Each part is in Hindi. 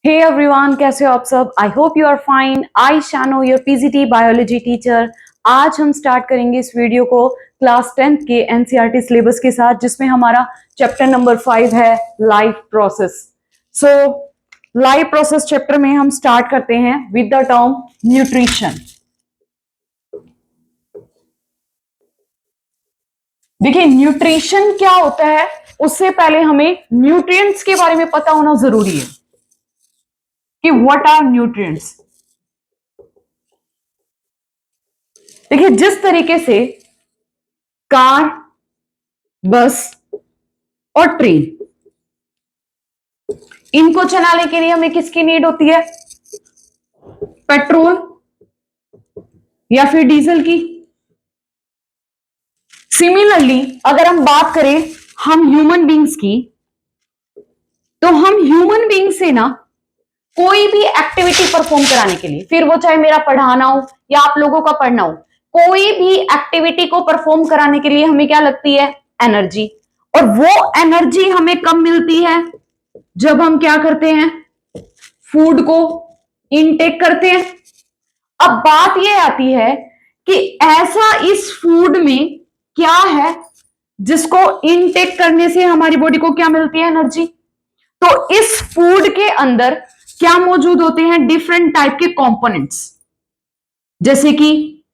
हे एवरीवन, कैसे हो आप सब। I hope you are fine. I Shano your PGT biology teacher. आज हम स्टार्ट करेंगे इस वीडियो को क्लास 10th के एनसीईआरटी सिलेबस के साथ, जिसमें हमारा चैप्टर नंबर 5 है life process. So life process chapter में हम स्टार्ट करते हैं विद द टर्म न्यूट्रिशन। देखिए, न्यूट्रिशन क्या होता है उससे पहले हमें न्यूट्रिएंट्स के बारे में पता होना जरूरी है कि व्हाट आर न्यूट्रिएंट्स। देखिए, जिस तरीके से कार, बस और ट्रेन, इनको चलाने के लिए हमें किसकी नीड होती है? पेट्रोल या फिर डीजल की। सिमिलरली अगर हम बात करें हम ह्यूमन बींग्स की, तो हम ह्यूमन बींग से ना कोई भी एक्टिविटी परफॉर्म कराने के लिए, फिर वो चाहे मेरा पढ़ाना हो या आप लोगों का पढ़ना हो, कोई भी एक्टिविटी को परफॉर्म कराने के लिए हमें क्या लगती है? एनर्जी। और वो एनर्जी हमें कब मिलती है? जब हम क्या करते हैं? फूड को इनटेक करते हैं। अब बात यह आती है कि ऐसा इस फूड में क्या है जिसको इनटेक करने से हमारी बॉडी को क्या मिलती है? एनर्जी। तो इस फूड के अंदर क्या मौजूद होते हैं? डिफरेंट टाइप के कंपोनेंट्स, जैसे कि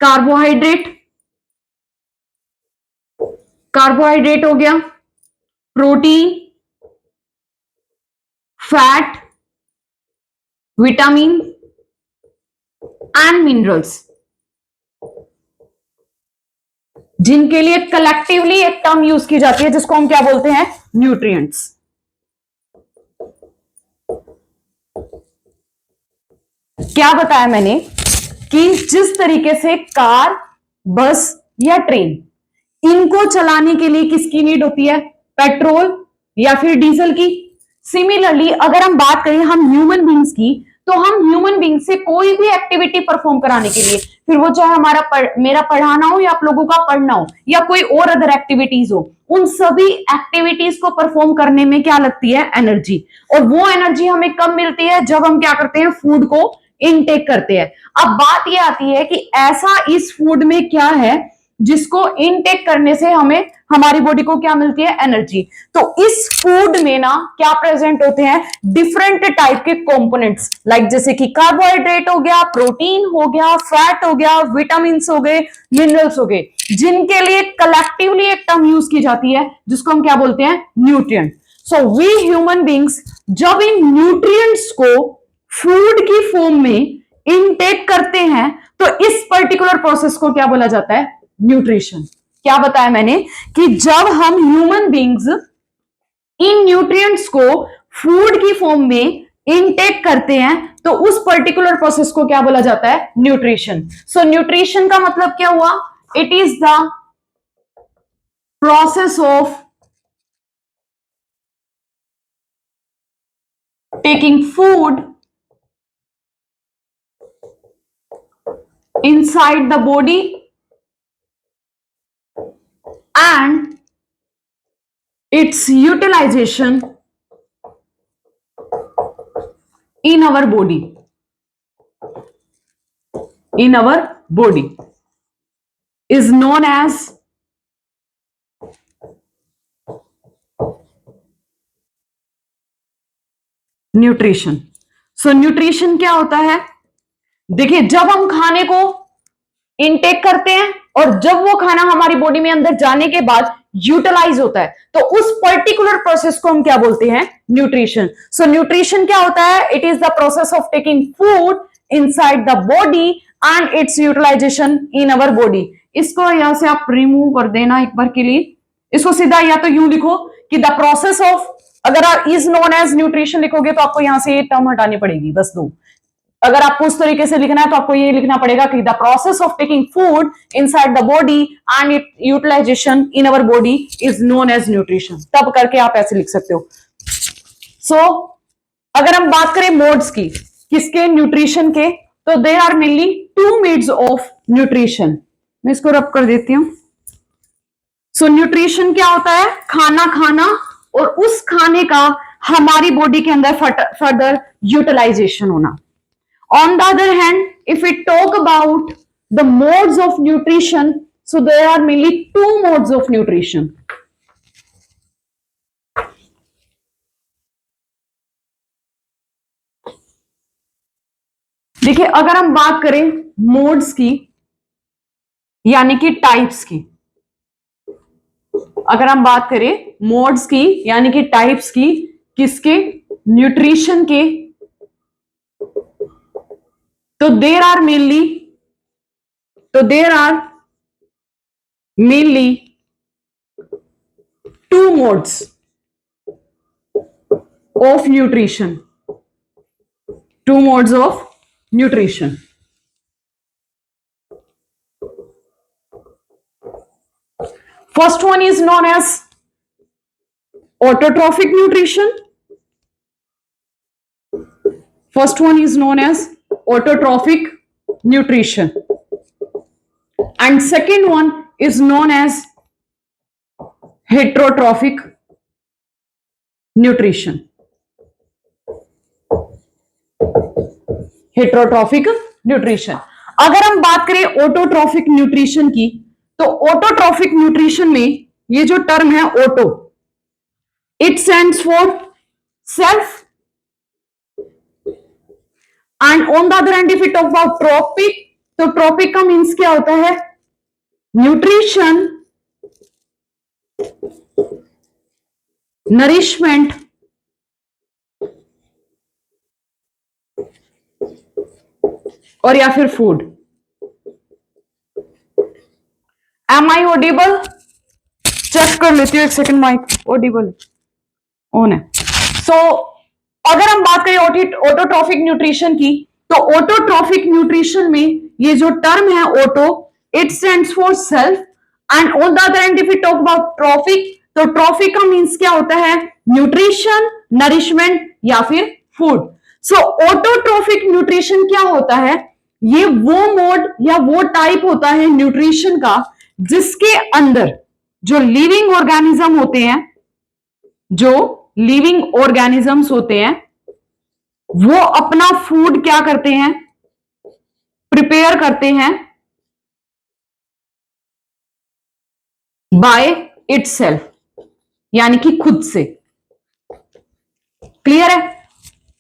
कार्बोहाइड्रेट हो गया, protein, fat, vitamin and minerals, जिनके लिए कलेक्टिवली एक टर्म यूज की जाती है जिसको हम क्या बोलते हैं? न्यूट्रिएंट्स। क्या बताया मैंने कि जिस तरीके से कार, बस या ट्रेन, इनको चलाने के लिए किसकी नीड होती है? पेट्रोल या फिर डीजल की। सिमिलरली अगर हम बात करें हम ह्यूमन बींग्स की, तो हम ह्यूमन बींग से कोई भी एक्टिविटी परफॉर्म कराने के लिए, फिर वो चाहे मेरा पढ़ाना हो या आप लोगों का पढ़ना हो या कोई और अदर एक्टिविटीज हो, उन सभी एक्टिविटीज को परफॉर्म करने में क्या लगती है? एनर्जी। और वो एनर्जी हमें कब मिलती है? जब हम क्या करते हैं? फूड को इनटेक करते हैं। अब बात यह आती है कि ऐसा इस फूड में क्या है जिसको इनटेक करने से हमें हमारी बॉडी को क्या मिलती है? एनर्जी। तो इस फूड में ना क्या प्रेजेंट होते हैं? डिफरेंट टाइप के कंपोनेंट्स, लाइक जैसे कि कार्बोहाइड्रेट हो गया, प्रोटीन हो गया, फैट हो गया, विटामिन हो गए, मिनरल्स हो गए, जिनके लिए कलेक्टिवली एक टर्म यूज की जाती है जिसको हम क्या बोलते हैं? Nutrient. So we human beings जब इन न्यूट्रिएंट्स को फूड की फॉर्म में इनटेक करते हैं, तो इस पर्टिकुलर प्रोसेस को क्या बोला जाता है? न्यूट्रिशन। क्या बताया मैंने कि जब हम ह्यूमन बींग्स इन न्यूट्रिएंट्स को फूड की फॉर्म में इनटेक करते हैं, तो उस पर्टिकुलर प्रोसेस को क्या बोला जाता है? न्यूट्रिशन। सो न्यूट्रिशन का मतलब क्या हुआ? It is the process of taking food inside the body and its utilization in our body is known as nutrition. So nutrition क्या होता है? देखिए, जब हम खाने को इनटेक करते हैं और जब वो खाना हमारी बॉडी में अंदर जाने के बाद यूटिलाइज होता है, तो उस पर्टिकुलर प्रोसेस को हम क्या बोलते हैं? न्यूट्रिशन। सो न्यूट्रिशन क्या होता है? It is the process of taking food inside the body and its utilisation in our body. इसको यहां से आप रिमूव कर देना एक बार के लिए। इसको सीधा या तो यूं लिखो कि द प्रोसेस ऑफ, अगर आप इज नोन एज न्यूट्रिशन लिखोगे तो आपको यहां से ये टर्म हटानी पड़ेगी, बस दो। अगर आपको उस तरीके से लिखना है तो आपको ये लिखना पड़ेगा कि the process of taking food inside the body and it utilisation in our body is known as nutrition. तब करके आप ऐसे लिख सकते हो। सो अगर हम बात करें मोड्स की, किसके? न्यूट्रिशन के, तो they are mainly two modes of nutrition. मैं इसको रब कर देती हूं। सो न्यूट्रिशन क्या होता है? खाना खाना और उस खाने का हमारी बॉडी के अंदर फर्दर यूटिलाइजेशन होना। On the other hand, if we talk about the modes of nutrition, so there are mainly two modes of nutrition. देखिए, अगर हम बात करें मोड्स की यानी कि टाइप्स की, अगर हम बात करें मोड्स की यानी कि टाइप्स की, किसके? न्यूट्रिशन के, तो there are mainly two modes of nutrition, two modes of nutrition. First one is known as autotrophic nutrition. First one is known as autotrophic nutrition. And second one is known as heterotrophic nutrition. Heterotrophic nutrition. अगर हम बात करें ऑटोट्रॉफिक न्यूट्रिशन की, तो ऑटोट्रॉफिक न्यूट्रिशन में ये जो टर्म है auto, it stands for self, and on the other hand if you talk about trophic, तो ट्रॉपिक का मीन्स क्या होता है? न्यूट्रिशन, नरिशमेंट, और या फिर food. Am I audible? Check कर लेती हूँ एक सेकंड, माइक ऑडिबल ऑन है। सो अगर हम बात करें ऑटोट्रॉफिक न्यूट्रिशन की, तो ऑटोट्रॉफिक न्यूट्रिशन में ये जो टर्म है auto, it stands for self, and on the other hand if you talk about trophic, तो ट्रॉफिक का मीन्स क्या होता है? न्यूट्रिशन, नरिशमेंट या फिर फूड। सो ऑटोट्रॉफिक न्यूट्रिशन क्या होता है? ये वो मोड या वो टाइप होता है न्यूट्रिशन का जिसके अंदर जो लिविंग ऑर्गेनिज्म होते हैं, जो लिविंग ऑर्गेनिजम्स होते हैं, वो अपना फूड क्या करते हैं? प्रिपेयर करते हैं बाय इटसेल्फ, यानी कि खुद से। क्लियर है?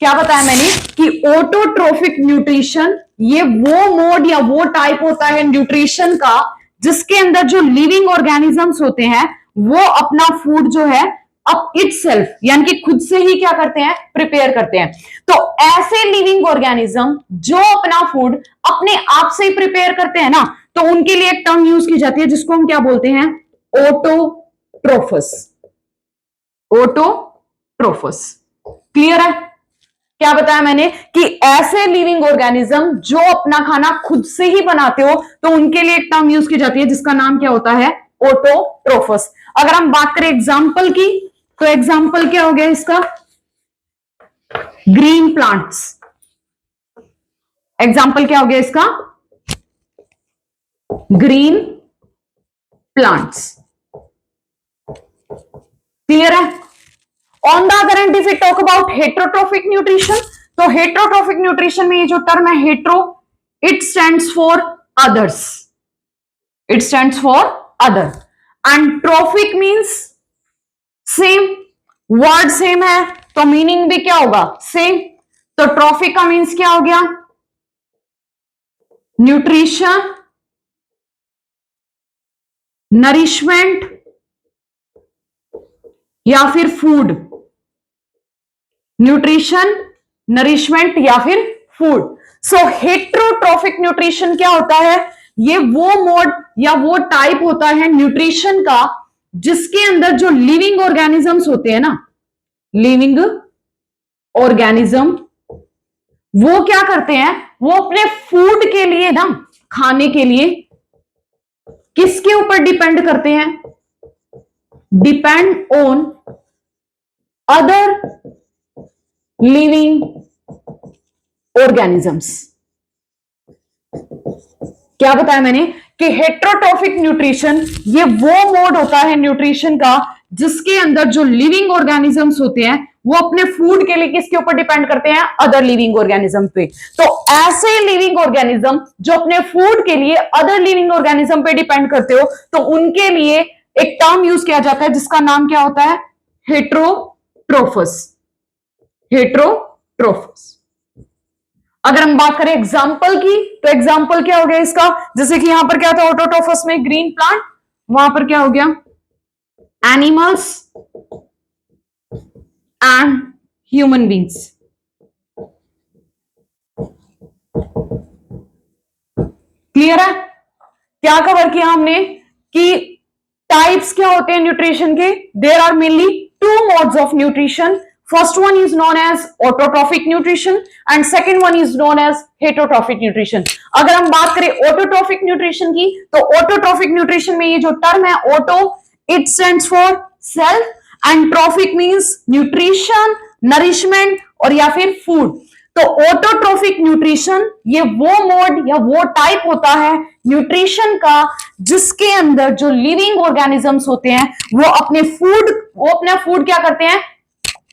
क्या बताया मैंने कि ऑटोट्रोफिक न्यूट्रिशन ये वो मोड या वो टाइप होता है न्यूट्रिशन का जिसके अंदर जो लिविंग ऑर्गेनिजम्स होते हैं वो अपना फूड जो है अब इटसेल्फ यानी कि खुद से ही क्या करते हैं? प्रिपेयर करते हैं। तो ऐसे लिविंग ऑर्गेनिज्म जो अपना फूड अपने आप से ही प्रिपेयर करते हैं ना, तो उनके लिए एक टर्म यूज की जाती है जिसको हम क्या बोलते हैं? ऑटोट्रोफस। ऑटोट्रोफस। क्लियर है? क्या बताया मैंने कि ऐसे लिविंग ऑर्गेनिज्म जो अपना खाना खुद से ही बनाते हो, तो उनके लिए एक टर्म यूज की जाती है जिसका नाम क्या होता है? ऑटोट्रोफस। अगर हम बात करें एग्जाम्पल की, तो एग्जाम्पल क्या हो गया इसका? Green plants. एग्जाम्पल क्या हो गया इसका? Green plants. क्लियर है? On the other hand if you talk about heterotrophic nutrition, तो हेट्रोट्रोफिक न्यूट्रिशन में ये जो टर्म है hetero, it stands for others. It stands for other. And trophic means same, word same है तो मीनिंग भी क्या होगा? सेम। तो ट्रोफिक का मीन्स क्या हो गया? न्यूट्रिशन, नरिशमेंट या फिर फूड। न्यूट्रिशन, नरिशमेंट या फिर फूड। सो हेट्रोट्रोफिक न्यूट्रिशन क्या होता है? ये वो मोड या वो टाइप होता है न्यूट्रिशन का जिसके अंदर जो लिविंग ऑर्गेनिजम्स होते हैं ना, लिविंग ऑर्गेनिज्म, वो क्या करते हैं? वो अपने फूड के लिए ना, खाने के लिए किसके ऊपर डिपेंड करते हैं? Depend on other living organisms. क्या बताया मैंने कि हेट्रोट्रोफिक न्यूट्रिशन ये वो मोड होता है न्यूट्रिशन का जिसके अंदर जो लिविंग ऑर्गेनिजम्स होते हैं वो अपने फूड के लिए किसके ऊपर डिपेंड करते हैं? अदर लिविंग ऑर्गेनिज्म पे। तो ऐसे लिविंग ऑर्गेनिज्म जो अपने फूड के लिए अदर लिविंग ऑर्गेनिज्म पे डिपेंड करते हो, तो उनके लिए एक टर्म यूज किया जाता है जिसका नाम क्या होता है? हेट्रोट्रोफस। हेट्रोट्रोफस। अगर हम बात करें एग्जाम्पल की, तो एग्जाम्पल क्या हो गया इसका? जैसे कि यहां पर क्या था ऑटोट्रोफस में? Green plant. वहां पर क्या हो गया? Animals and human beings. Clear है? क्या कवर किया हमने कि टाइप्स क्या होते हैं न्यूट्रिशन के? There are mainly two modes of nutrition. First one is known as autotrophic nutrition and second one is known as heterotrophic nutrition. अगर हम बात करें ऑटोट्रॉफिक न्यूट्रिशन की, तो ऑटोट्रॉफिक न्यूट्रिशन में ये जो टर्म है auto, it stands for self, and trophic means nutrition, nourishment और या फिर फूड. तो ऑटोट्रॉफिक न्यूट्रिशन ये वो मोड या वो टाइप होता है न्यूट्रिशन का जिसके अंदर जो लिविंग ऑर्गेनिजम्स होते हैं वो अपना फूड क्या करते हैं?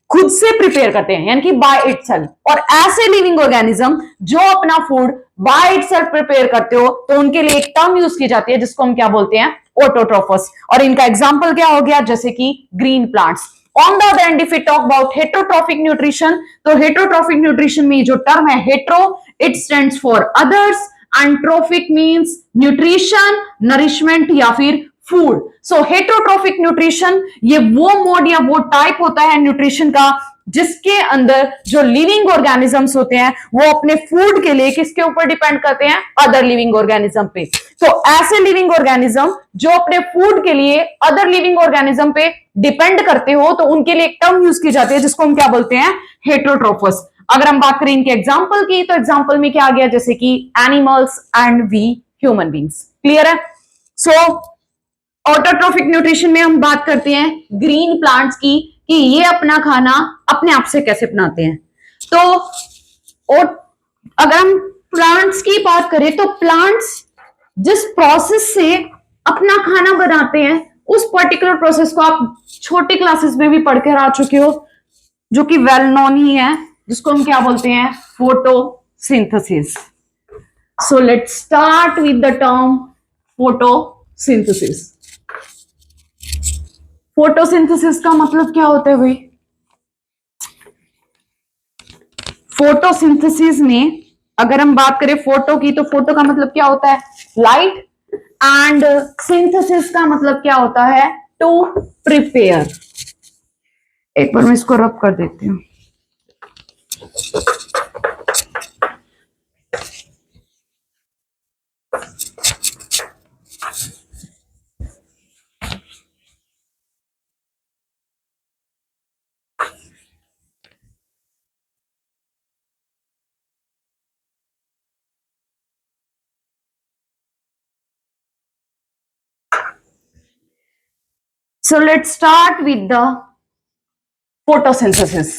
खुद से प्रिपेयर करते हैं, यानी कि बाय इटसेल्फ. और ऐसे लिविंग ऑर्गेनिज्म जो अपना फूड बाय इटसेल्फ प्रिपेयर करते हो, तो उनके लिए एक टर्म यूज की जाती है जिसको हम क्या बोलते हैं? ऑटोट्रोफस. और इनका एग्जांपल क्या हो गया? जैसे कि green plants. On the other end if we talk about heterotrophic nutrition, तो हेटरोट्रॉफिक न्यूट्रिशन में जो टर्म है hetero, it stands for others, and trophic means nutrition, nourishment या फिर फूड. सो हेटरोट्रॉफिक न्यूट्रिशन ये वो मोड या वो टाइप होता है न्यूट्रिशन का जिसके अंदर जो लिविंग ऑर्गेनिजम्स होते हैं वो अपने फूड के लिए किसके ऊपर डिपेंड करते हैं? अदर लिविंग ऑर्गेनिज्म पे. तो ऐसे लिविंग ऑर्गेनिज्म जो अपने फूड के लिए अदर लिविंग ऑर्गेनिज्म पे डिपेंड करते हो, तो उनके लिए एक टर्म यूज की जाती है जिसको हम क्या बोलते हैं? हेटरोट्रोफस. अगर हम बात करें इनके एग्जाम्पल की, तो एग्जाम्पल में क्या आ गया? जैसे कि animals and we human beings. Clear है? सो ऑटोट्रॉफिक न्यूट्रिशन में हम बात करते हैं ग्रीन प्लांट्स की कि ये अपना खाना अपने आप से कैसे बनाते हैं. तो और अगर हम प्लांट्स की बात करें, तो प्लांट्स जिस प्रोसेस से अपना खाना बनाते हैं उस पर्टिकुलर प्रोसेस को आप छोटी क्लासेस में भी पढ़ कर आ चुके हो, जो कि वेल नोन ही है, जिसको हम क्या बोलते हैं? Photosynthesis. So let's start with the term photosynthesis. Photosynthesis का मतलब क्या होता है भाई? फोटोसिंथेसिस में अगर हम बात करें फोटो की, तो फोटो का मतलब क्या होता है? लाइट. एंड सिंथेसिस का मतलब क्या होता है? To prepare. एक बार मैं इसको रब कर देती हूं. So let's start with the photosynthesis.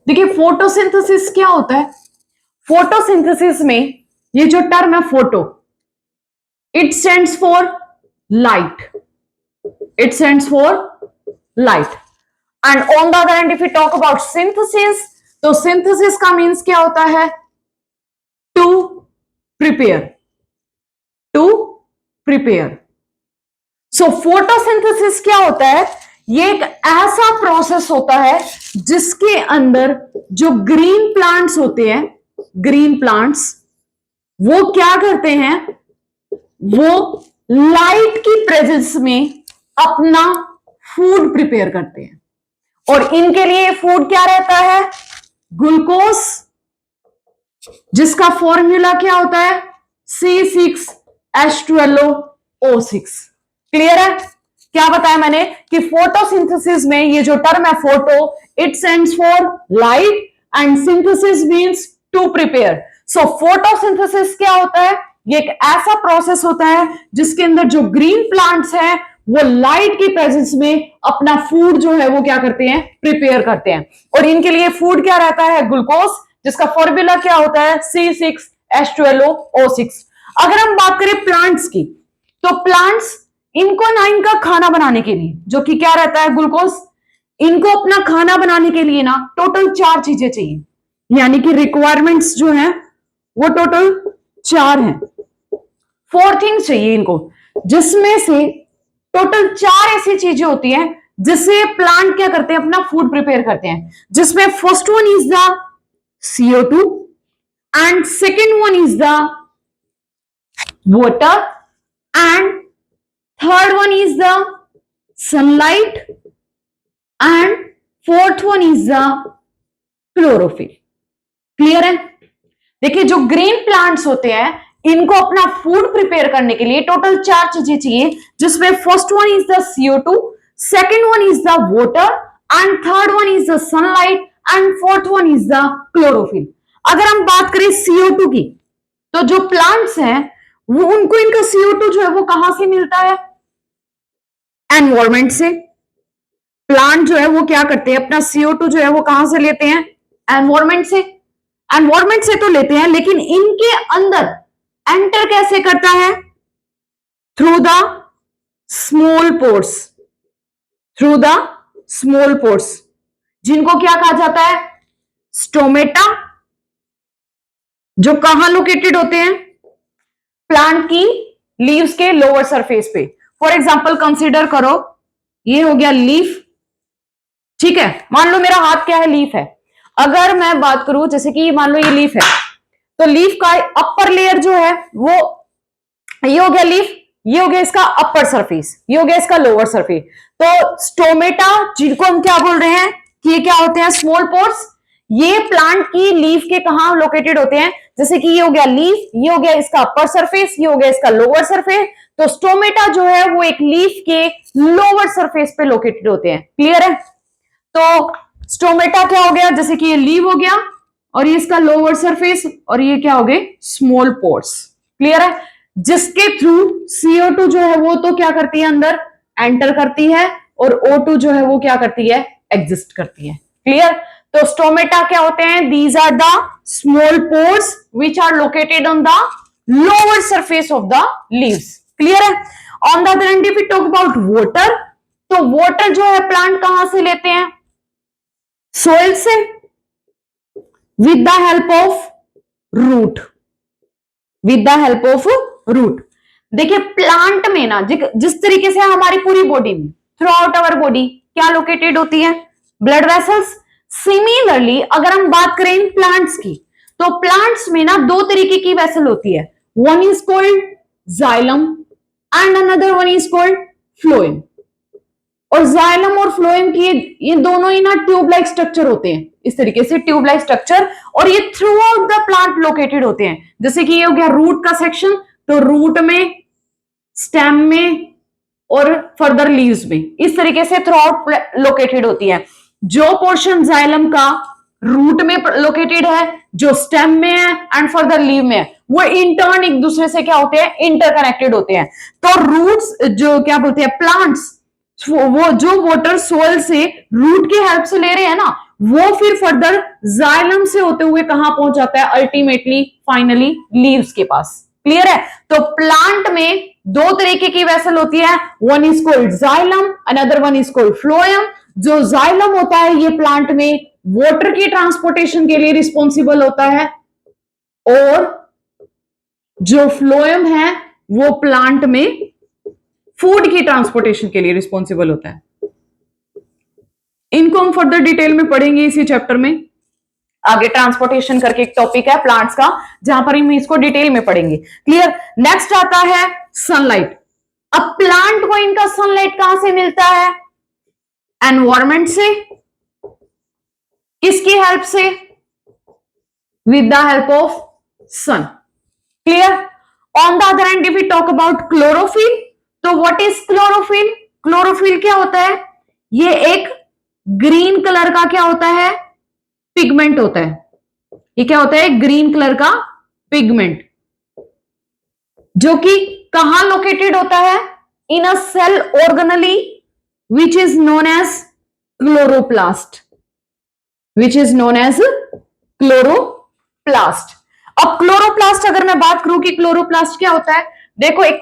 देखिए फोटोसिंथेसिस क्या होता है? फोटोसिंथेसिस में ये जो टर्म है photo, it stands for light. It stands for light. And on the other end if you talk about synthesis, तो सिंथेसिस का मीन्स क्या होता है? To prepare. To prepare. So photosynthesis क्या होता है? ये एक ऐसा प्रोसेस होता है जिसके अंदर जो ग्रीन प्लांट्स होते हैं, ग्रीन प्लांट्स वो क्या करते हैं? वो लाइट की प्रेजेंस में अपना फूड प्रिपेयर करते हैं. और इनके लिए फूड क्या रहता है? ग्लूकोज, जिसका फॉर्मूला क्या होता है? C6H12O6. क्लियर है? क्या बताया मैंने कि फोटोसिंथेसिस में ये जो टर्म है photo, it stands for light and synthesis means to prepare. So photosynthesis क्या होता है? ये एक ऐसा प्रोसेस होता है जिसके अंदर जो ग्रीन प्लांट्स हैं वो लाइट की प्रेजेंस में अपना फूड जो है वो क्या करते हैं? प्रिपेयर करते हैं. और इनके लिए फूड क्या रहता है? ग्लूकोज, जिसका फॉर्मूला क्या होता है? C6H12O6. अगर हम बात करें प्लांट्स की, तो प्लांट्स, इनको ना इनका खाना बनाने के लिए, जो कि क्या रहता है, ग्लूकोज, इनको अपना खाना बनाने के लिए ना टोटल 4 चीजें चाहिए, यानी कि रिक्वायरमेंट्स जो है वो टोटल 4 हैं। 4 थिंग्स चाहिए इनको, जिसमें से टोटल 4 ऐसी चीजें होती हैं जिससे प्लांट क्या करते हैं, अपना फूड प्रिपेयर करते हैं, जिसमें first one is the CO2 and second one is the water and third one is the sunlight and fourth one is the chlorophyll। Clear है? देखिए, जो ग्रीन प्लांट्स होते हैं इनको अपना फूड प्रिपेयर करने के लिए टोटल 4 चीजें चाहिए, जिसमें first one is the CO2, second one is the water and third one is the sunlight and fourth one is the chlorophyll. अगर हम बात करें CO2 की, तो जो प्लांट्स हैं वो, उनको इनका CO2 जो है वो कहां से मिलता है, एनवायरमेंट से। प्लांट जो है वो क्या करते हैं, अपना CO2 जो है वो कहां से लेते हैं, एनवायरमेंट से। एनवायरमेंट से तो लेते हैं, लेकिन इनके अंदर एंटर कैसे करता है, through the small pores, through the small pores, जिनको क्या कहा जाता है, स्टोमेटा, जो कहां लोकेटेड होते हैं, प्लांट की लीव्स के लोअर सरफेस पे। फॉर एग्जाम्पल कंसीडर करो, ये हो गया लीफ, ठीक है, मान लो मेरा हाथ क्या है, लीफ है। अगर मैं बात करूं, जैसे कि मान लो ये लीफ है, तो लीफ का अपर लेयर जो है वो, ये हो गया लीफ, ये हो गया इसका अपर सरफेस, ये हो गया इसका लोअर सरफेस। तो स्टोमेटा, जिनको हम क्या बोल रहे हैं कि ये क्या होते हैं, स्मॉल पोर्स, ये प्लांट की लीफ के कहां लोकेटेड होते हैं, जैसे कि ये हो गया लीफ, ये हो गया इसका अपर सरफेस, ये हो गया इसका लोअर सरफेस। तो स्टोमेटा जो है वो एक लीफ के लोअर सरफेस पे लोकेटेड होते हैं। क्लियर है? तो स्टोमेटा क्या हो गया, जैसे कि ये लीव हो गया और ये इसका लोअर सरफेस, और ये क्या हो गए, स्मॉल पोर्स। क्लियर है? जिसके थ्रू CO2 जो है वो तो क्या करती है, अंदर एंटर करती है, और O2 जो है वो क्या करती है, एग्जिस्ट करती है। क्लियर? तो स्टोमेटा क्या होते हैं, these are the small pores which are located on the lower surface of the leaves. Clear है? On the other hand if we talk about water, तो वाटर जो है प्लांट कहां से लेते हैं, सोइल से, with the help of root, with the help of root. देखिए, प्लांट में ना जिस तरीके से हमारी पूरी बॉडी में, थ्रू आउट अवर बॉडी क्या लोकेटेड होती है, ब्लड वेसल्स। सिमिलरली अगर हम बात करें इन प्लांट्स की, तो प्लांट्स में ना 2 तरीके की वेसल होती है, one is called xylem and another one is called phloem. और जाइलम और फ्लोएम की ये दोनों ही ना ट्यूब लाइक स्ट्रक्चर होते हैं, इस तरीके से ट्यूब लाइक स्ट्रक्चर, और ये through out the plant located होते हैं। जैसे कि ये हो गया रूट का सेक्शन, तो रूट में, स्टेम में और फर्दर लीव्स में, इस तरीके से थ्रू आउट लोकेटेड होती है। जो पोर्शन जाइलम का रूट में लोकेटेड है, जो स्टेम में है एंड फर्दर लीव में है, वो इंटर्न एक दूसरे से क्या होते हैं, इंटरकनेक्टेड होते हैं। तो रूट्स जो क्या बोलते हैं, प्लांट्स, वो जो वाटर सोइल से रूट की हेल्प से ले रहे हैं ना, वो फिर फर्दर जाइलम से होते हुए कहां पहुंच जाता है, अल्टीमेटली फाइनली लीव्स के पास। क्लियर है? तो प्लांट में 2 तरीके की वेसल होती है, one is called xylem, another one is called phloem. जो जाइलम होता है ये प्लांट में वाटर की ट्रांसपोर्टेशन के लिए रिस्पॉन्सिबल होता है, और जो फ्लोएम है वो प्लांट में फूड की ट्रांसपोर्टेशन के लिए रिस्पॉन्सिबल होता है। इनको हम फर्दर डिटेल में पढ़ेंगे इसी चैप्टर में। आगे ट्रांसपोर्टेशन करके एक टॉपिक है प्लांट्स का, जहां पर हम इसको डिटेल में पढ़ेंगे। क्लियर? नेक्स्ट आता है सनलाइट। अब प्लांट को इनका सनलाइट कहां से मिलता है, एनवायरमेंट से। किसकी हेल्प से, with the help of sun. Clear? On the other hand if we talk about chlorophyll, तो व्हाट इज क्लोरोफिल? क्लोरोफिल क्या होता है, ये एक ग्रीन कलर का क्या होता है, पिगमेंट होता है। ये क्या होता है, ग्रीन कलर का पिगमेंट, जो कि कहां लोकेटेड होता है, in a cell organelle which is known as chloroplast, which is known as chloroplast. अब क्लोरोप्लास्ट अगर मैं बात करूं कि क्लोरोप्लास्ट क्या होता है, देखो एक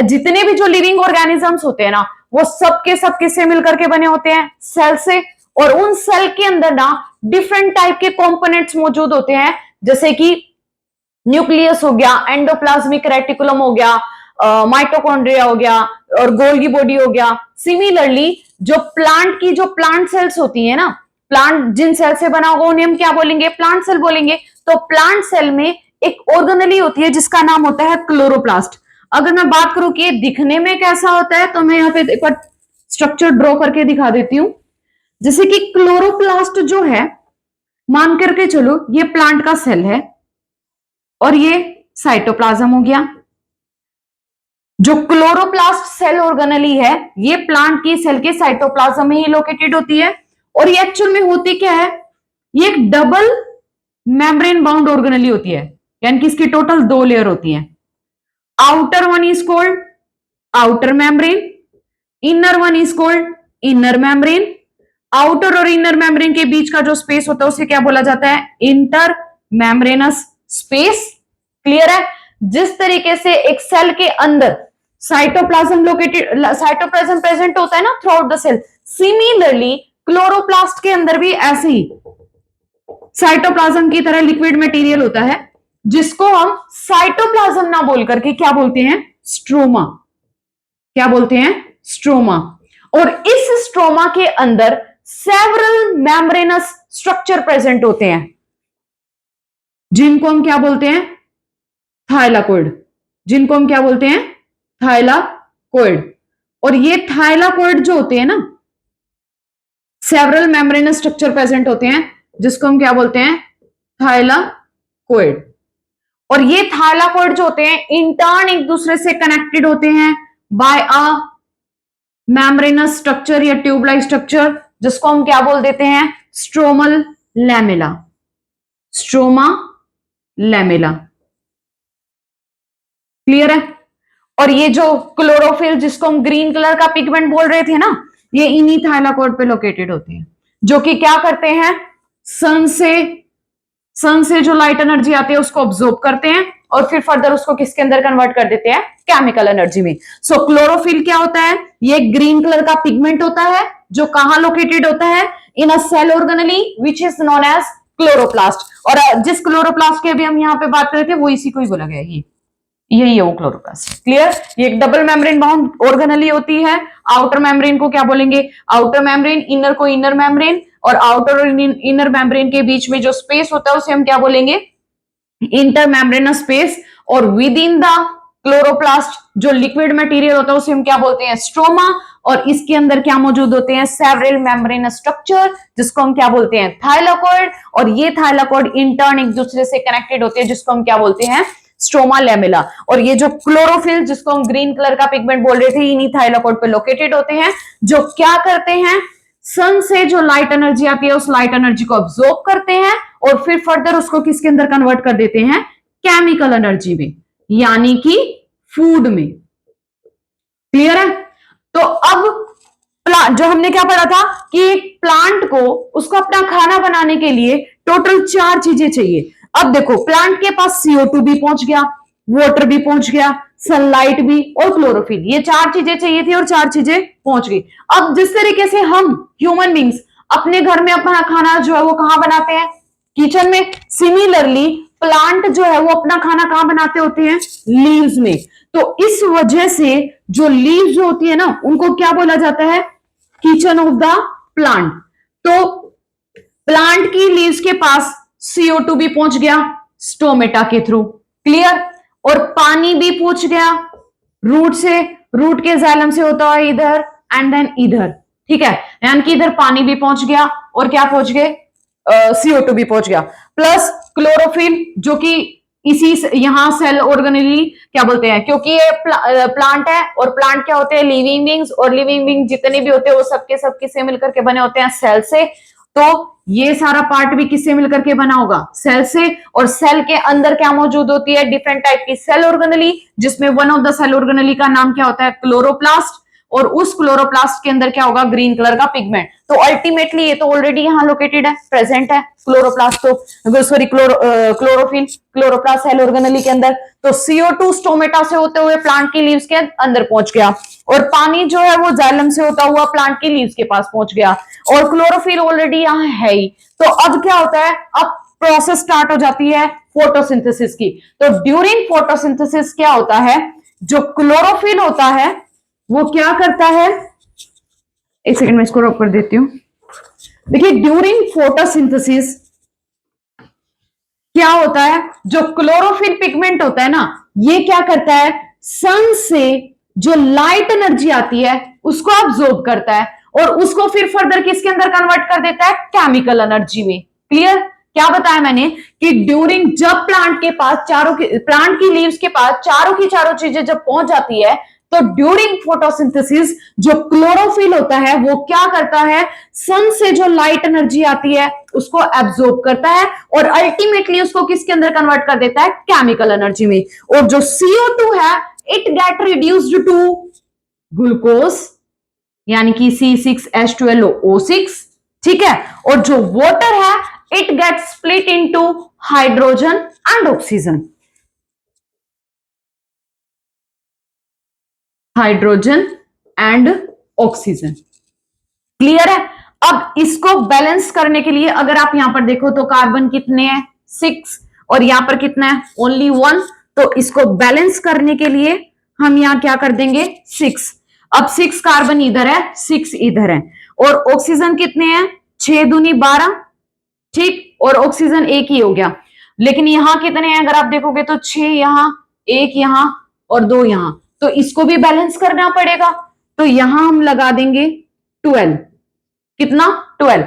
जितने भी जो लिविंग ऑर्गेनिजम्स होते हैं ना, वो सब के सब किससे मिलकर के बने होते हैं, सेल से। और उन सेल के अंदर ना डिफरेंट टाइप के कंपोनेंट्स मौजूद होते हैं, जैसे कि न्यूक्लियस हो गया, एंडोप्लाज्मिक रेटिकुलम हो गया, माइटोकॉन्ड्रिया हो गया और गोल्गी बॉडी हो गया। सिमिलरली जो प्लांट की जो प्लांट सेल्स होती है ना, प्लांट जिन सेल से बना होगा उन्हें हम क्या बोलेंगे, प्लांट सेल बोलेंगे। तो प्लांट सेल में एक ऑर्गेनेली होती है जिसका नाम होता है क्लोरोप्लास्ट। अगर मैं बात करूं कि दिखने में कैसा होता है, तो मैं यहाँ पे एक बार स्ट्रक्चर ड्रॉ करके दिखा देती हूं। जैसे कि क्लोरोप्लास्ट जो है, मान करके चलो ये प्लांट का सेल है और ये साइटोप्लाज्म हो गया। जो क्लोरोप्लास्ट सेल ऑर्गेनेली है, ये प्लांट की सेल के साइटोप्लाज्म में ही लोकेटेड होती है। और ये एक्चुअल में होती क्या है, ये एक डबल मेम्ब्रेन बाउंड ऑर्गेनेली होती है, यानी कि इसकी टोटल 2 लेयर होती है। Outer one is called outer membrane, inner one is called inner membrane. Outer और इनर मेम्ब्रेन के बीच का जो स्पेस होता है उसे क्या बोला जाता है, इंटर मेम्ब्रेनस स्पेस। क्लियर है। जिस तरीके से एक सेल के अंदर साइटोप्लाज्म प्रेजेंट होता है ना throughout the cell, similarly chloroplast के अंदर भी ऐसे ही साइटोप्लाज्म की तरह लिक्विड मटेरियल होता है, जिसको हम साइटोप्लाज्म ना बोल करके क्या बोलते हैं, स्ट्रोमा। क्या बोलते हैं, स्ट्रोमा। और इस स्ट्रोमा के अंदर सेवरल मेम्ब्रेनस स्ट्रक्चर प्रेजेंट होते हैं, जिनको हम क्या बोलते हैं, थाइलाकोइड। जिनको हम क्या बोलते हैं, थाइलाकोइड। और ये थाइलाकोइड जो होते हैं ना, सेवरल मेम्ब्रेनस स्ट्रक्चर प्रेजेंट होते हैं, जिसको हम क्या बोलते हैं, थाइलाकोइड। और ये थाइलाकोइड जो होते हैं इंटर्न एक दूसरे से कनेक्टेड होते हैं बाय अ मेम्ब्रेनस स्ट्रक्चर या ट्यूब लाइक स्ट्रक्चर, जिसको हम क्या बोल देते हैं, stromal lamella. Stroma lamella. Clear है। और ये जो क्लोरोफिल जिसको हम ग्रीन कलर का पिगमेंट बोल रहे थे ना, ये इन्हीं थाइलाकोइड पे लोकेटेड होते हैं, जो कि क्या करते हैं, सन से जो लाइट एनर्जी आती है उसको ऑब्जॉर्ब करते हैं और फिर फर्दर उसको किसके अंदर कन्वर्ट कर देते हैं, केमिकल एनर्जी में। सो क्लोरोफिल क्या होता है, ये ग्रीन कलर का पिगमेंट होता है जो कहां लोकेटेड होता है, in a cell organelle which is known as chloroplast. और जिस क्लोरोप्लास्ट की अभी हम यहाँ पे बात कर रहे थे वो इसी को ही बोला गया है, यही है वो क्लोरोप्लास्ट। क्लियर। ये एक डबल मेम्ब्रेन बाउंड ऑर्गेनेली होती है। आउटर मेम्ब्रेन को क्या बोलेंगे, आउटर मेम्ब्रेन, इनर को इनर मेम्ब्रेन, और आउटर और इनर मेम्ब्रेन के बीच में जो स्पेस होता है उसे हम क्या बोलेंगे, इंटर मेम्ब्रेनस स्पेस। और विद इन द क्लोरोप्लास्ट जो लिक्विड मटेरियल होता है उसे हम क्या बोलते हैं, स्ट्रोमा। और इसके अंदर क्या मौजूद होते हैं, सेवरल मेम्ब्रेनस स्ट्रक्चर, जिसको हम क्या बोलते हैं, थाइलाकोइड। और ये थाइलाकोइड इंटर्न एक दूसरे से कनेक्टेड होते हैं, जिसको हम क्या बोलते हैं, स्ट्रोमा लैमेला। और ये जो क्लोरोफिल जिसको हम ग्रीन कलर का पिगमेंट बोल रहे थे, इन्हीं थाइलाकोइड पे लोकेटेड होते हैं, जो क्या करते हैं, सन से जो लाइट एनर्जी आती है उस लाइट एनर्जी को ऑब्जॉर्ब करते हैं और फिर फर्दर उसको किसके अंदर कन्वर्ट कर देते हैं, केमिकल एनर्जी में, यानी कि फूड में। क्लियर है। तो अब जो हमने क्या पढ़ा था कि एक प्लांट को उसको अपना खाना बनाने के लिए टोटल 4 चीजें चाहिए। अब देखो प्लांट के पास CO2 भी पहुंच गया, वाटर भी पहुंच गया, सनलाइट भी और क्लोरोफिल, ये 4 चीजें चाहिए थी और 4 चीजें पहुंच गई। अब जिस तरीके से हम ह्यूमन बींग्स अपने घर में अपना खाना जो है वो कहां बनाते हैं, किचन में, सिमिलरली प्लांट जो है वो अपना खाना कहां बनाते होते हैं, लीव्स में। तो इस वजह से जो लीव्स जो होती है ना उनको क्या बोला जाता है, किचन ऑफ द प्लांट। तो प्लांट की लीव्स के पास CO2 भी पहुंच गया स्टोमेटा के थ्रू। क्लियर। और पानी भी पहुंच गया रूट से, रूट के जाइलम से होता है इधर एंड देन इधर। ठीक है, यानी कि इधर पानी भी पहुंच गया और क्या पहुंच गए, CO2 भी पहुंच गया, प्लस क्लोरोफिल जो कि इसी यहां सेल ऑर्गेनेली क्या बोलते हैं, क्योंकि ये प्लांट है और प्लांट क्या होते हैं, लिविंग बींग्स। और लिविंग बींग जितने भी होते हैं वो सबके सब किससे मिलकर के बने होते हैं, सेल से। तो ये सारा पार्ट भी किससे मिलकर के बना होगा, सेल से। और सेल के अंदर क्या मौजूद होती है, डिफरेंट टाइप की सेल ऑर्गेनेली, जिसमें one of the cell organelle का नाम क्या होता है, क्लोरोप्लास्ट। और उस क्लोरोप्लास्ट के अंदर क्या होगा, ग्रीन कलर का पिगमेंट। तो अल्टीमेटली ये तो ऑलरेडी यहाँ लोकेटेड है, प्रेजेंट है क्लोरोप्लास्ट, तो sorry chlorophyll chloroplast cell organelle के अंदर। तो CO2 स्टोमेटा से होते हुए प्लांट की लीव्स के अंदर पहुंच गया, और पानी जो है वो जाइलम से होता हुआ प्लांट की लीव्स के पास पहुंच गया, और क्लोरोफिल ऑलरेडी यहाँ है ही। तो अब क्या होता है, अब प्रोसेस स्टार्ट हो जाती है फोटोसिंथेसिस की। तो ड्यूरिंग फोटोसिंथेसिस क्या होता है, जो क्लोरोफिल होता है वो क्या करता है, एक सेकंड में इसको रॉक कर देती हूं। देखिए ड्यूरिंग फोटोसिंथेसिस क्या होता है, जो क्लोरोफिल पिगमेंट होता है ना, ये क्या करता है, सन से जो लाइट एनर्जी आती है उसको अब्सॉर्ब करता है, और उसको फिर फर्दर किसके अंदर कन्वर्ट कर देता है, केमिकल एनर्जी में। क्लियर, क्या बताया मैंने कि ड्यूरिंग जब प्लांट के पास प्लांट की लीव्स के पास चारों की चारों चीजें जब पहुंच जाती है, तो ड्यूरिंग फोटोसिंथेसिस जो क्लोरोफिल होता है वो क्या करता है, सन से जो लाइट एनर्जी आती है उसको एब्जॉर्ब करता है, और अल्टीमेटली उसको किसके अंदर कन्वर्ट कर देता है, केमिकल एनर्जी में। और जो CO2 है it get reduced to glucose, यानी कि C6H12O6, ठीक है। और जो वाटर है it get split into hydrogen and oxygen, hydrogen and oxygen. Clear है। अब इसको बैलेंस करने के लिए अगर आप यहां पर देखो तो कार्बन कितने हैं, 6, और यहां पर कितना है, ओनली 1। तो इसको बैलेंस करने के लिए हम यहां क्या कर देंगे, 6। अब 6 कार्बन इधर है, 6 इधर है, और ऑक्सीजन कितने हैं, 6 दूनी 12, ठीक, और ऑक्सीजन एक ही हो गया। लेकिन यहां कितने हैं अगर आप देखोगे तो 6 यहां, 1 यहां और 2 यहां, तो इसको भी बैलेंस करना पड़ेगा। तो यहां हम लगा देंगे 12, कितना, 12।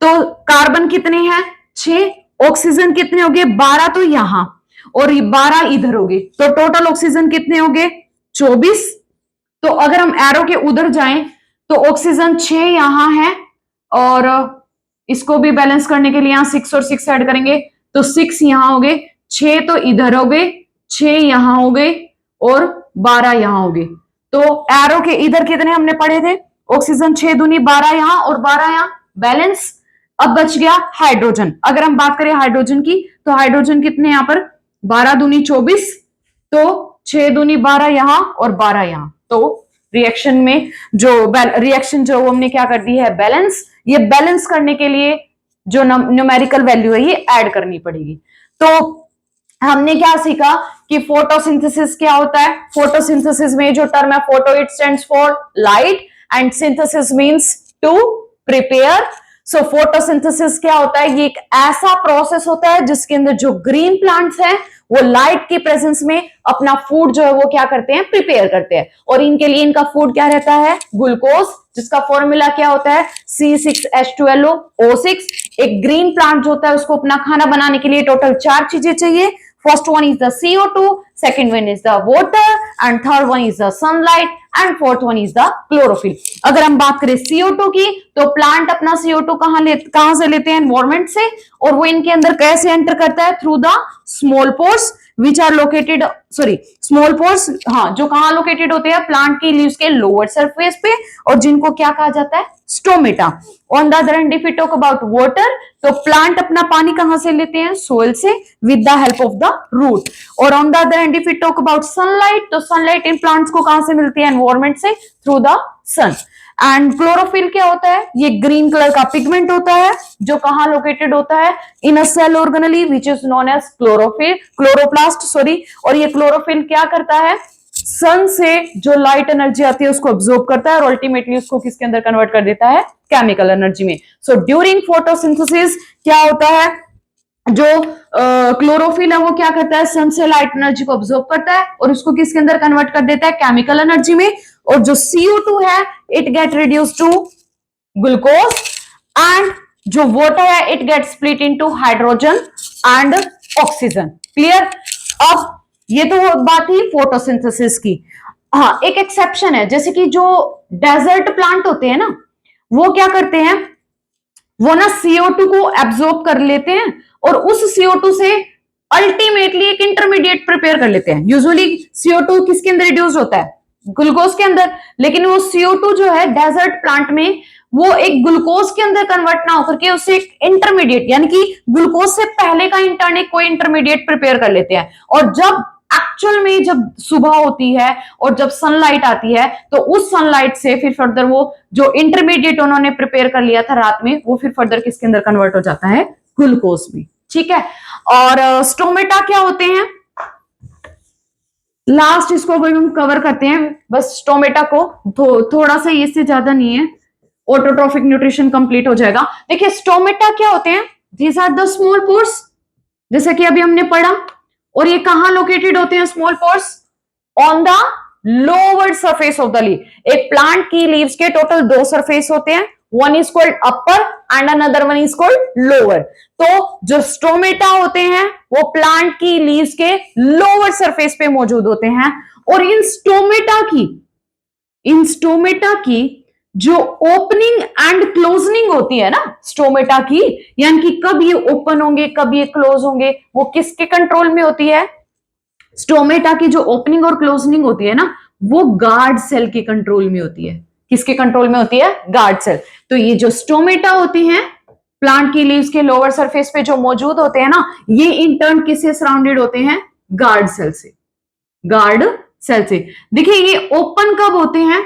तो कार्बन कितने हैं, 6, ऑक्सीजन कितने हो गए, 12, तो यहां, और 12 इधर हो गए, तो टोटल ऑक्सीजन कितने हो गए, 24। तो अगर हम एरो के उधर जाएं तो ऑक्सीजन 6 यहां है, और इसको भी बैलेंस करने के लिए यहां 6 और 6 ऐड करेंगे तो 6 यहां हो गए, 6 तो इधर हो गए, 6 यहां हो गए, और 12 यहां हो गए। तो एरो के इधर कितने हमने पढ़े थे, ऑक्सीजन 6 दूनी 12 यहां और 12 यहां, बैलेंस। अब बच गया हाइड्रोजन। अगर हम बात करें हाइड्रोजन की, तो हाइड्रोजन कितने यहां पर, 12 दूनी 24, तो 6 दूनी 12 यहां और 12 यहां। तो रिएक्शन में जो रिएक्शन जो हमने क्या कर दी है, बैलेंस। ये बैलेंस करने के लिए जो न्यूमेरिकल वैल्यू है ये ऐड करनी पड़ेगी। तो हमने क्या सीखा कि फोटोसिंथेसिस क्या होता है। फोटोसिंथेसिस में जो टर्म है photo, it stands for light, and synthesis means to prepare. So photosynthesis क्या होता है, ये एक ऐसा प्रोसेस होता है जिसके अंदर जो ग्रीन प्लांट्स हैं वो लाइट की प्रेजेंस में अपना फूड जो है वो क्या करते हैं, प्रिपेयर करते हैं। और इनके लिए इनका फूड क्या रहता है, ग्लूकोज, जिसका फॉर्मूला क्या होता है, C6H12O6। एक ग्रीन प्लांट जो होता है उसको अपना खाना बनाने के लिए टोटल 4 चीजें चाहिए। First one is the CO2, second one is the water, and third one is the sunlight, and fourth one is the chlorophyll. अगर हम बात करें CO2 की, तो प्लांट अपना CO2 कहां से लेते हैं, एनवायरमेंट से, और वो इनके अंदर कैसे एंटर करता है, through the small pores which are located, small pores, हाँ, जो कहां लोकेटेड होते हैं, प्लांट की लीव्स के लोअर सरफेस पे, और जिनको क्या कहा जाता है, stomata. On the other hand if you talk about water, तो प्लांट अपना पानी कहां से लेते हैं, सोइल से, with the help of the root. और on the other hand if you talk about sunlight, तो सनलाइट इन प्लांट्स को कहां से मिलती है, एनवायरमेंट से, through the sun. And chlorophyll क्या होता है, ये ग्रीन कलर का पिगमेंट होता है जो कहां लोकेटेड होता है, in a cell organelle which is known as chloroplast, sorry. और ये क्लोरोफिल क्या करता है, सन से जो लाइट एनर्जी आती है उसको अब्सॉर्ब करता है, और अल्टीमेटली उसको किसके अंदर कन्वर्ट कर देता है, केमिकल एनर्जी में। सो ड्यूरिंग फोटोसिंथेसिस क्या होता है, जो क्लोरोफिल है वो क्या करता है, सन से लाइट एनर्जी को अब्सॉर्ब करता है और उसको किसके अंदर कन्वर्ट कर देता है, केमिकल एनर्जी में। और जो CO2 है it get reduce to glucose, and जो वाटर है it get split into hydrogen and oxygen. Clear. अब ये तो बात ही फोटोसिंथेसिस की। हाँ, एक एक्सेप्शन है, जैसे कि जो डेजर्ट प्लांट होते हैं ना, वो क्या करते हैं, वो ना CO2 को एब्सॉर्ब कर लेते हैं और उस CO2 से अल्टीमेटली एक इंटरमीडिएट प्रिपेयर कर लेते हैं। यूजुअली CO2 किसके अंदर रिड्यूस होता है, ग्लूकोज के अंदर, लेकिन वो CO2 जो है डेजर्ट प्लांट में वो एक ग्लूकोज के अंदर कन्वर्ट ना होकर के उससे एक इंटरमीडिएट यानी कि ग्लूकोज से पहले का इंटरनेट कोई इंटरमीडिएट प्रिपेयर कर लेते हैं। और जब एक्चुअल में जब सुबह होती है और जब सनलाइट आती है तो उस सनलाइट से फिर फर्दर वो जो इंटरमीडिएट उन्होंने प्रिपेयर कर लिया था रात में वो फिर फर्दर किसके अंदर कन्वर्ट हो जाता है, ग्लूकोज में। ठीक है, और स्टोमेटा क्या होते हैं, लास्ट इसको हम कवर करते हैं बस स्टोमेटा को, थोड़ा सा इससे ज्यादा नहीं है, ऑटोट्रोफिक न्यूट्रिशन कंप्लीट हो जाएगा। देखिए स्टोमेटा क्या होते हैं, these are the small pores, जैसे कि अभी हमने पढ़ा। और ये कहां लोकेटेड होते हैं small pores, on the lower surface of the leave. एक प्लांट की लीव्स के टोटल 2 सरफेस होते हैं, one is called upper and another one is called lower. तो जो स्टोमेटा होते हैं वो प्लांट की लीव्स के लोअर सरफेस पे मौजूद होते हैं। और इन स्टोमेटा की जो ओपनिंग एंड क्लोजनिंग होती है ना स्टोमेटा की, यानी कि कब ये ओपन होंगे कब ये क्लोज होंगे, वो किसके कंट्रोल में होती है, स्टोमेटा की जो ओपनिंग और क्लोजनिंग होती है ना वो गार्ड सेल के कंट्रोल में होती है। किसके कंट्रोल में होती है, गार्ड सेल। तो ये जो स्टोमेटा होती हैं प्लांट की लीव्स के लोअर सरफेस पे जो मौजूद होते हैं ना, ये इन टर्न किससे सराउंडेड होते हैं, गार्ड सेल से, गार्ड सेल से। देखिए ये ओपन कब होते हैं,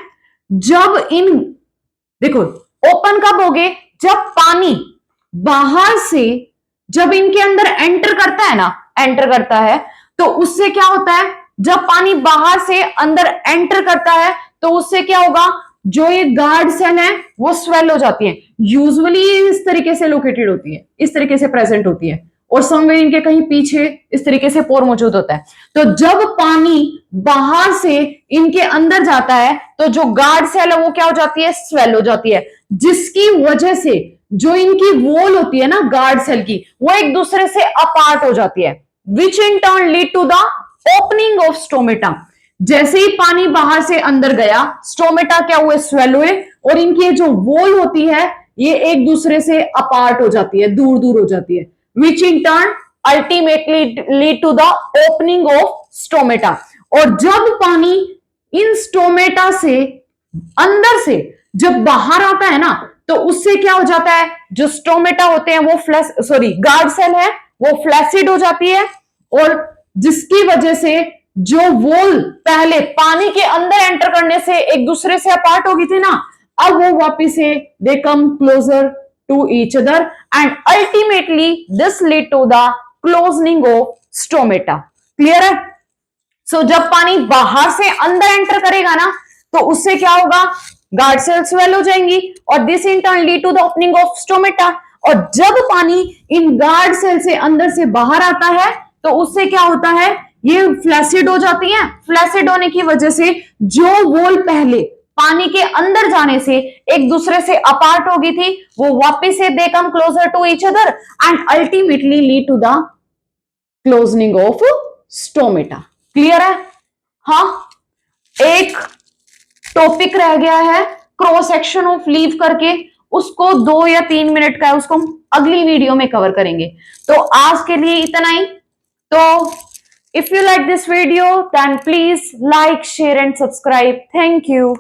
जब देखो ओपन कब हो गए, जब पानी बाहर से जब इनके अंदर एंटर करता है तो उससे क्या होता है, जब पानी बाहर से अंदर एंटर करता है तो उससे क्या होगा, जो ये गार्ड सेल है वो स्वेल हो जाती है। यूजुअली इस तरीके से लोकेटेड होती है, इस तरीके से प्रेजेंट होती है, और समवेयर इनके कहीं पीछे इस तरीके से पोर मौजूद होता है। तो जब पानी बाहर से इनके अंदर जाता है तो जो गार्ड सेल है वो क्या हो जाती है, स्वेल हो जाती है, जिसकी वजह से जो इनकी वॉल होती है ना गार्ड सेल की, वो एक दूसरे से अपार्ट हो जाती है, which in turn lead to the opening of stomata. जैसे ही पानी बाहर से अंदर गया स्टोमेटा क्या हुए, स्वेल हुए, और इनकी जो वॉल होती है ये एक दूसरे से अपार्ट हो जाती है, दूर दूर हो जाती है, which in turn ultimately lead to the opening of stomata। और जब पानी इन स्टोमेटा से अंदर से जब बाहर आता है ना तो उससे क्या हो जाता है, जो स्टोमेटा होते हैं वो गार्ड सेल है वो फ्लैसिड हो जाती है, और जिसकी वजह से जो वॉल पहले पानी के अंदर एंटर करने से एक दूसरे से अपार्ट हो गई थी ना, अब वो वापिस से they come closer to each other and ultimately this lead to the closing of stomata। Clear है? सो जब पानी बाहर से अंदर एंटर करेगा ना तो उससे क्या होगा, गार्ड सेल स्वेल हो जाएंगी और this in turn lead to the opening of stomata. और जब पानी इन गार्ड सेल से अंदर से बाहर आता है तो उससे क्या होता है, ये फ्लैसिड हो जाती है। फ्लैसिड होने की वजह से जो वॉल पहले पानी के अंदर जाने से एक दूसरे से अपार्ट हो गई थी वो वापस से they come closer to each other and ultimately lead to the closing of stomata. Clear है? हाँ, एक टॉपिक रह गया है क्रॉस सेक्शन ऑफ लीव करके, उसको 2 या 3 मिनट का है, उसको हम अगली वीडियो में कवर करेंगे। तो आज के लिए इतना ही। तो if you like this video then please like, share and subscribe. Thank you.